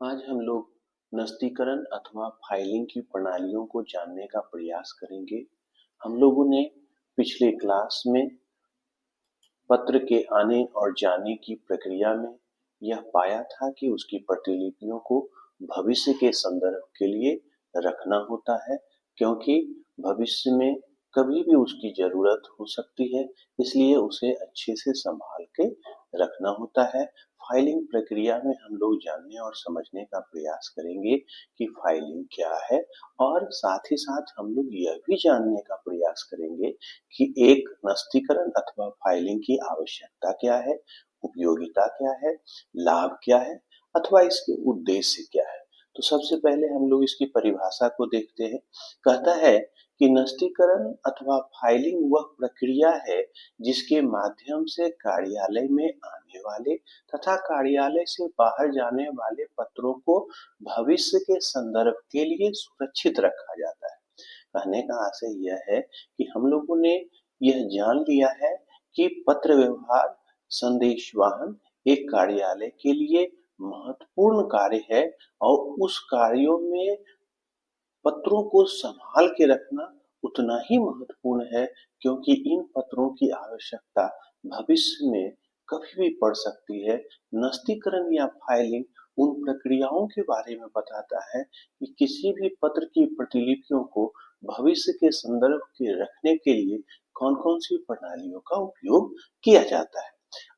आज हम लोग नस्तीकरण अथवा फाइलिंग की प्रणालियों को जानने का प्रयास करेंगे। हम लोगों ने पिछले क्लास में पत्र के आने और जाने की प्रक्रिया में यह पाया था कि उसकी प्रतिलिपियों को भविष्य के संदर्भ के लिए रखना होता है, क्योंकि भविष्य में कभी भी उसकी जरूरत हो सकती है, इसलिए उसे अच्छे से संभाल के रखना होता है। फाइलिंग प्रक्रिया में हम लोग जानने और समझने का प्रयास करेंगे कि फाइलिंग क्या है, और साथ ही साथ हम लोग यह भी जानने का प्रयास करेंगे कि एक नस्तीकरण अथवा फाइलिंग की आवश्यकता क्या है, उपयोगिता क्या है, लाभ क्या है अथवा इसके उद्देश्य क्या है। तो सबसे पहले हम लोग इसकी परिभाषा को देखते हैं। कहता है कि नस्तीकरण अथवा फाइलिंग वह प्रक्रिया है जिसके माध्यम से कार्यालय में आने वाले तथा कार्यालय से बाहर जाने वाले पत्रों को भविष्य के संदर्भ के लिए सुरक्षित रखा जाता है। कहने का आशय यह है कि हम लोगों ने यह जान लिया है कि पत्र व्यवहार संदेशवाहन एक कार्यालय के लिए महत्वपूर्ण कार्य है, और उस कार्यों में पत्रों को संभाल के रखना उतना ही महत्वपूर्ण है, क्योंकि इन पत्रों की आवश्यकता भविष्य में कभी भी पड़ सकती है। नस्तीकरण या फाइलिंग उन प्रक्रियाओं के बारे में बताता है कि किसी भी पत्र की प्रतिलिपियों को भविष्य के संदर्भ के रखने के लिए कौन कौन सी प्रणालियों का उपयोग किया जाता है।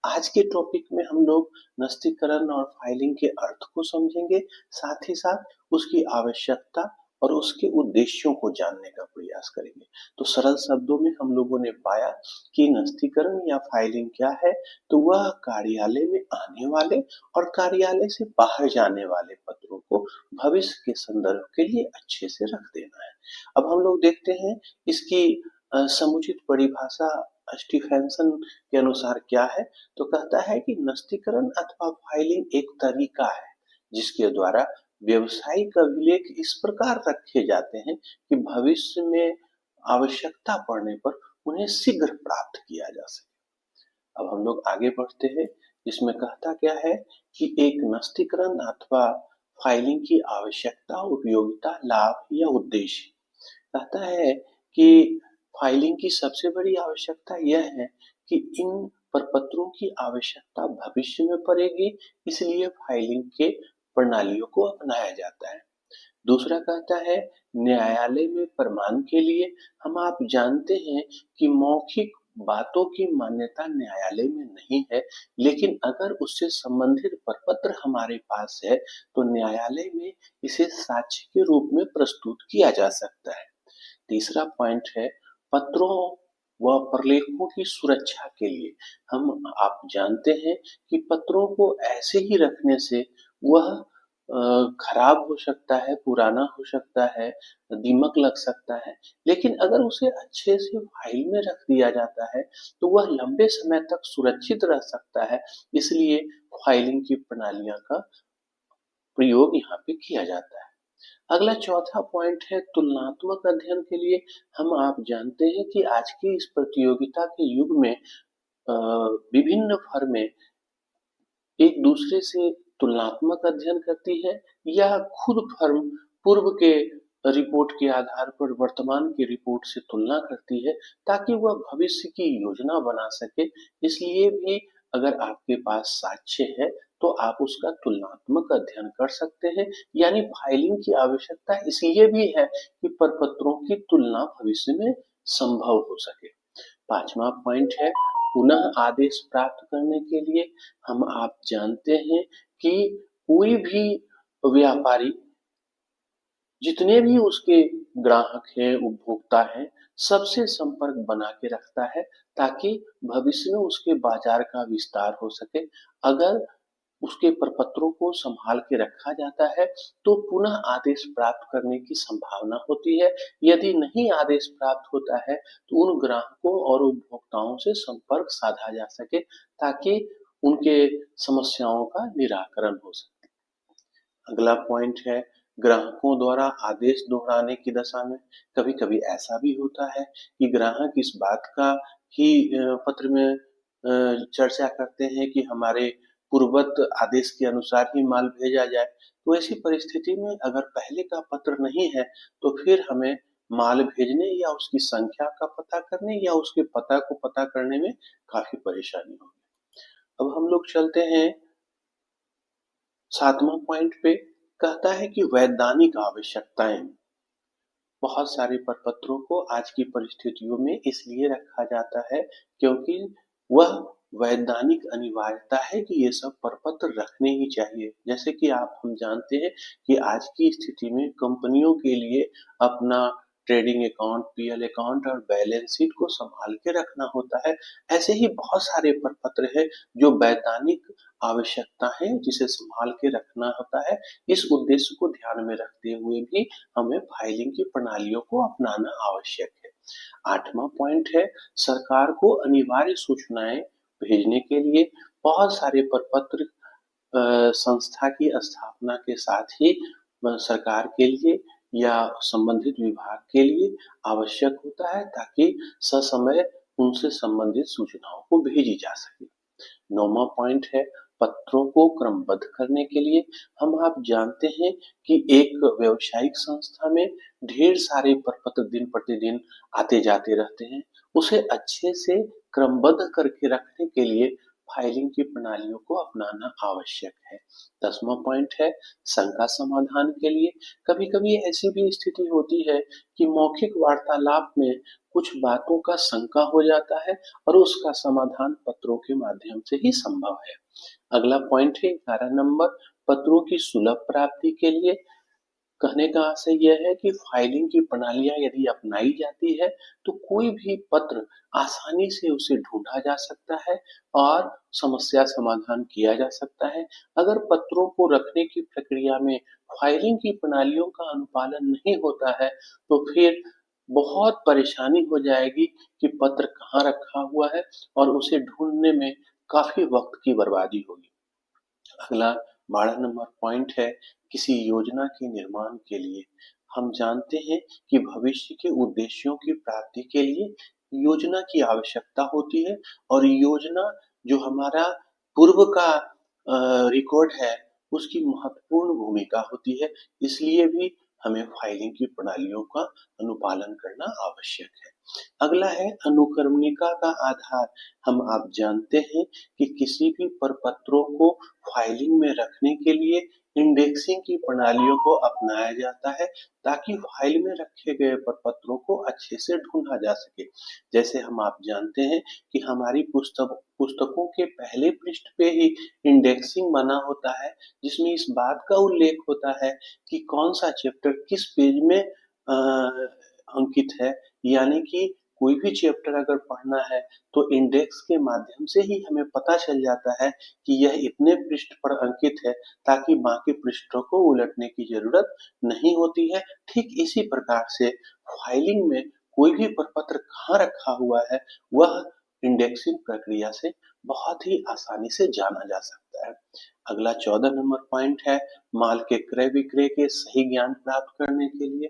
आज के टॉपिक में हम लोग नस्तीकरण और फाइलिंग के अर्थ को समझेंगे, साथ ही साथ उसकी आवश्यकता और उसके उद्देश्यों को जानने का प्रयास करेंगे। तो सरल शब्दों में हम लोगों ने पाया कि नस्तीकरण या फाइलिंग क्या है, तो वह कार्यालय में आने वाले और कार्यालय से बाहर जाने वाले पत्रों को भविष्य के संदर्भ के लिए अच्छे से रख देना है। अब हम लोग देखते हैं इसकी समुचित परिभाषा स्टीफेंसन के अनुसार क्या है। तो कहता है कि नस्तीकरण अथवा फाइलिंग एक तरीका है जिसके द्वारा व्यवसायिक अभिलेख इस प्रकार रखे जाते हैं कि भविष्य में आवश्यकता पड़ने पर उन्हें शीघ्र प्राप्त किया जा सके। अब हम लोग आगे बढ़ते हैं। इसमें कहता क्या है कि एक नस्तीकरण अथवा फाइलिंग की आवश्यकता, उपयोगिता, लाभ या उद्देश्य। कहता है कि फाइलिंग की सबसे बड़ी आवश्यकता यह है कि इन प्रपत्रों की आवश्यकता भविष्य में पड़ेगी, इसलिए फाइलिंग के प्रणालियों को अपनाया जाता है। दूसरा कहता है न्यायालय में प्रमाण के लिए। हम आप जानते हैं कि मौखिक बातों की मान्यता न्यायालय में नहीं है, लेकिन अगर उससे संबंधित प्रपत्र हमारे पास है तो न्यायालय में इसे साक्ष्य के रूप में प्रस्तुत किया जा सकता है। तीसरा पॉइंट है पत्रों व प्रलेखों की सुरक्षा के लिए। हम आप जानते हैं कि पत्रों को ऐसे ही रखने से वह खराब हो सकता है, पुराना हो सकता है, दीमक लग सकता है, लेकिन अगर उसे अच्छे से फाइल में रख दिया जाता है तो वह लंबे समय तक सुरक्षित रह सकता है। इसलिए फाइलिंग की प्रणालियां का प्रयोग यहाँ पे किया जाता है। अगला चौथा पॉइंट है तुलनात्मक अध्ययन के लिए। हम आप जानते हैं कि आज की इस प्रतियोगिता के युग में विभिन्न फर्में एक दूसरे से तुलनात्मक अध्ययन करती है, या खुद फर्म पूर्व के रिपोर्ट के आधार पर वर्तमान की रिपोर्ट से तुलना करती है ताकि वह भविष्य की योजना बना सके। इसलिए भी अगर आपके पास साक्ष्य है तो आप उसका तुलनात्मक अध्ययन कर सकते हैं। यानी फाइलिंग की आवश्यकता इसलिए भी है कि प्रपत्रों की तुलना भविष्य में संभव हो सके। पांचवा पॉइंट है पुनः आदेश प्राप्त करने के लिए। हम आप जानते हैं कि कोई भी व्यापारी जितने भी उसके ग्राहक हैं, उपभोक्ता हैं, सबसे संपर्क बना के रखता है ताकि भविष्य में उसके बाजार का विस्तार हो सके। अगर उसके प्रपत्रों को संभाल के रखा जाता है तो पुनः आदेश प्राप्त करने की संभावना होती है। यदि नहीं आदेश प्राप्त होता है तो उन ग्राहकों और उपभोक्ताओं से संपर्क साधा जा सके ताकि उनके समस्याओं का निराकरण हो सके। अगला पॉइंट है ग्राहकों द्वारा आदेश दोहराने की दशा में। कभी कभी ऐसा भी होता है कि ग्राहक इस बात का ही पत्र में चर्चा करते हैं कि हमारे पूर्ववत आदेश के अनुसार ही माल भेजा जाए। तो ऐसी परिस्थिति में अगर पहले का पत्र नहीं है तो फिर हमें माल भेजने या उसकी संख्या का पता करने या उसके पता को पता करने में काफी परेशानी होगी। अब हम लोग चलते हैं 7वां पॉइंट पे। कहता है कि वैधानिक आवश्यकताएं। बहुत सारे प्रपत्रों को आज की परिस्थितियों में इसलिए रखा जाता है क्योंकि वह वैधानिक अनिवार्यता है कि ये सब प्रपत्र रखने ही चाहिए। जैसे कि हम जानते हैं कि आज की स्थिति में कंपनियों के लिए अपना ट्रेडिंग अकाउंट, पीएल अकाउंट और बैलेंस शीट को संभाल के रखना होता है। ऐसे ही बहुत सारे प्रपत्र है जो वैधानिक आवश्यकता है जिसे संभाल के रखना होता है। इस उद्देश्य को ध्यान में रखते हुए भी हमें फाइलिंग की प्रणालियों को अपनाना आवश्यक है। 8वां पॉइंट है सरकार को अनिवार्य सूचनाएं भेजने के लिए बहुत सारे प्रपत्र संस्था की स्थापना के साथ ही सरकार के लिए या संबंधित विभाग के लिए आवश्यक होता है ताकि ससमय उनसे संबंधित सूचनाओं को भेजी जा सके। 9वां पॉइंट है पत्रों को क्रमबद्ध करने के लिए। आप जानते हैं कि एक व्यावसायिक संस्था में ढेर सारे प्रपत्र दिन प्रतिदिन आते जाते रहते हैं। उसे अच्छे से क्रमबद्ध करके रखने के लिए फाइलिंग की प्रणालियों को अपनाना आवश्यक है। 10वां पॉइंट है शंका समाधान के लिए। कभी कभी ऐसी भी स्थिति होती है कि मौखिक वार्तालाप में कुछ बातों का शंका हो जाता है और उसका समाधान पत्रों के माध्यम से ही संभव है। अगला पॉइंट है 11 नंबर पत्रों की सुलभ प्राप्ति के लिए। कहने का आशय यह है कि फाइलिंग की प्रणालियां यदि अपनाई जाती है तो कोई भी पत्र आसानी से उसे ढूंढा जा सकता है और समस्या समाधान किया जा सकता है। अगर पत्रों को रखने की प्रक्रिया में फाइलिंग की प्रणालियों का अनुपालन नहीं होता है तो फिर बहुत परेशानी हो जाएगी कि पत्र कहाँ रखा हुआ है और उसे ढूंढने में काफी वक्त की बर्बादी होगी। अगला 12 नंबर पॉइंट है किसी योजना के निर्माण के लिए। हम जानते हैं कि भविष्य के उद्देश्यों की प्राप्ति के लिए योजना की आवश्यकता होती है और योजना जो हमारा पूर्व का रिकॉर्ड है उसकी महत्वपूर्ण भूमिका होती है। इसलिए भी हमें फाइलिंग की प्रणालियों का अनुपालन करना आवश्यक है। अगला है अनुक्रमणिका का आधार। आप जानते हैं कि किसी भी प्रपत्रों को फाइलिंग में रखने के लिए इंडेक्सिंग की प्रणालियों को अपनाया जाता है ताकि फाइल में रखे गए प्रपत्रों को अच्छे से ढूंढा जा सके। जैसे आप जानते हैं कि हमारी पुस्तकों के पहले पृष्ठ पे ही इंडेक्सिंग बना होता है जिसमें इस बात का उल्लेख होता है कि कौन सा चैप्टर किस पेज में अंकित है। यानी कि कोई भी चैप्टर अगर पढ़ना है तो इंडेक्स के माध्यम से ही हमें पता चल जाता है कि यह इतने पृष्ठ पर अंकित है ताकि बाकी पृष्ठों को उलटने की जरूरत नहीं होती है। ठीक इसी प्रकार से फाइलिंग में कोई भी प्रपत्र कहाँ रखा हुआ है वह इंडेक्सिंग प्रक्रिया से बहुत ही आसानी से जाना जा सकता है। अगला 14 नंबर पॉइंट है माल के क्रय विक्रय के सही ज्ञान प्राप्त करने के लिए।